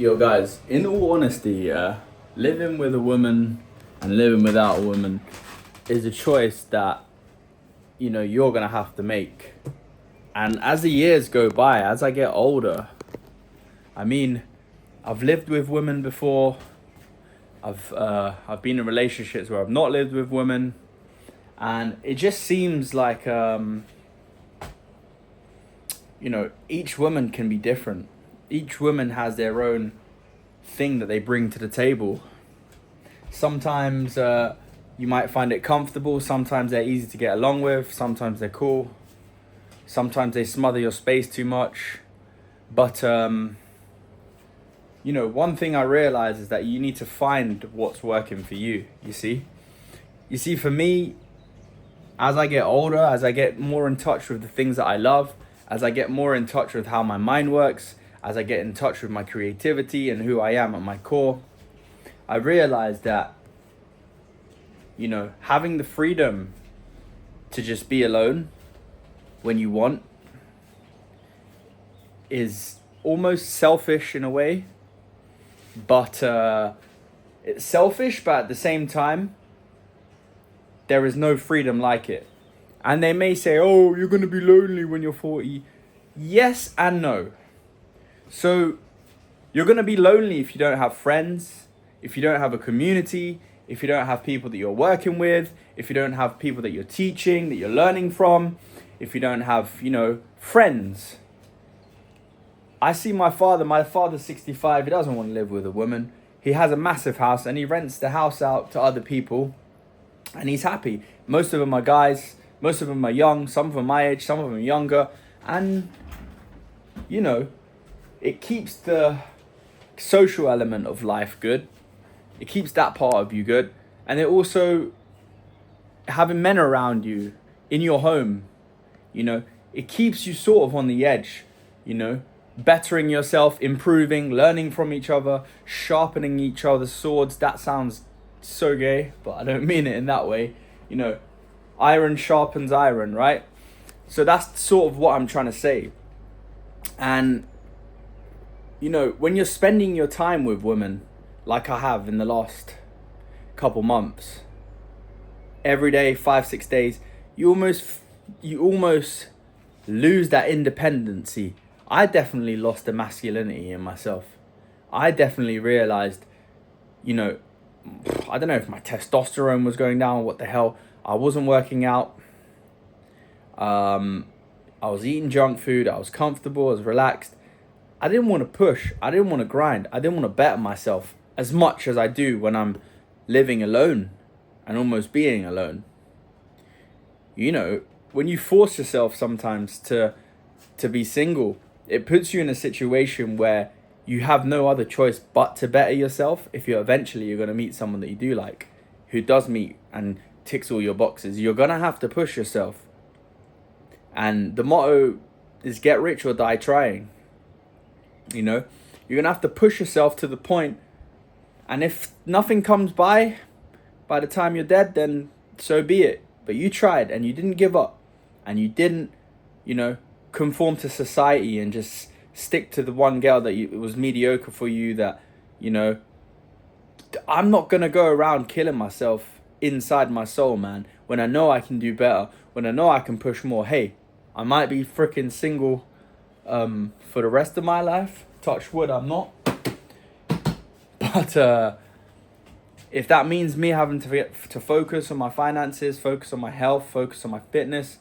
Yo, guys, in all honesty, living with a woman and living without a woman is a choice that, you're going to have to make. And as the years go by, as I get older, I mean, I've lived with women before. I've been in relationships where I've not lived with women. And it just seems like, each woman can be different. Each woman has their own thing that they bring to the table. Sometimes you might find it comfortable. Sometimes they're easy to get along with. Sometimes they're cool. Sometimes they smother your space too much. But, one thing I realize is that you need to find what's working for you, you see? You see, for me, as I get older, as I get more in touch with the things that I love, as I get more in touch with how my mind works, as I get in touch with my creativity and who I am at my core, I realized that, having the freedom to just be alone when you want is almost selfish in a way, but it's selfish, but at the same time, there is no freedom like it. And they may say, oh, you're going to be lonely when you're 40. Yes and no. So you're going to be lonely if you don't have friends, if you don't have a community, if you don't have people that you're working with, if you don't have people that you're teaching, that you're learning from, if you don't have, friends. I see my father's 65, he doesn't want to live with a woman. He has a massive house and he rents the house out to other people and he's happy. Most of them are guys, most of them are young, some of them my age, some of them are younger. And, it keeps the social element of life good. It keeps that part of you good. And it also, having men around you in your home, it keeps you sort of on the edge, bettering yourself, improving, learning from each other, sharpening each other's swords. That sounds so gay, but I don't mean it in that way. Iron sharpens iron, right? So that's sort of what I'm trying to say. And when you're spending your time with women, like I have in the last couple months, every day, 5-6 days, you almost lose that independency. I definitely lost the masculinity in myself. I definitely realized, I don't know if my testosterone was going down, what the hell. I wasn't working out. I was eating junk food. I was comfortable. I was relaxed. I didn't want to push. I didn't want to grind. I didn't want to better myself as much as I do when I'm living alone and almost being alone. When you force yourself sometimes to be single, it puts you in a situation where you have no other choice but to better yourself if you're going to meet someone that you do like, who does meet and ticks all your boxes. You're going to have to push yourself. And the motto is get rich or die trying. You're going to have to push yourself to the point. And if nothing comes by the time you're dead, then so be it. But you tried and you didn't give up. And you didn't, conform to society and just stick to the one girl that it was mediocre for you, that, I'm not going to go around killing myself inside my soul, man, when I know I can do better, when I know I can push more. Hey, I might be freaking single for the rest of my life. Touch wood, I'm not. But if that means me having to focus on my finances, focus on my health, focus on my fitness,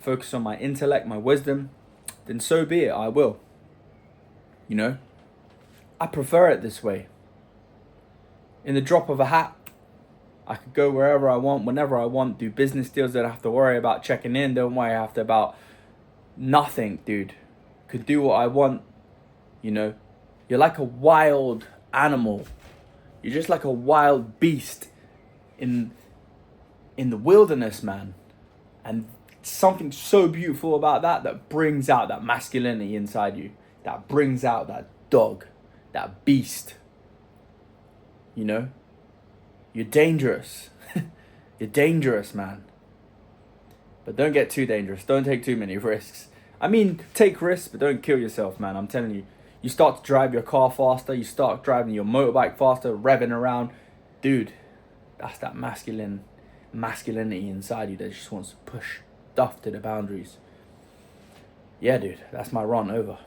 focus on my intellect, my wisdom, then so be it, I will. I prefer it this way. In the drop of a hat, I could go wherever I want, whenever I want, do business deals, don't have to worry about checking in, don't worry about nothing, dude. Could do what I want, You're like a wild animal. You're just like a wild beast in the wilderness, man. And something so beautiful about that brings out that masculinity inside you, that brings out that dog, that beast. You're dangerous. You're dangerous, man. But don't get too dangerous. Don't take too many risks. I mean, take risks, but don't kill yourself, man. I'm telling you, You start to drive your car faster. You start driving your motorbike faster, revving around. Dude, that's that masculinity inside you that just wants to push stuff to the boundaries. Yeah, dude, that's my rant over.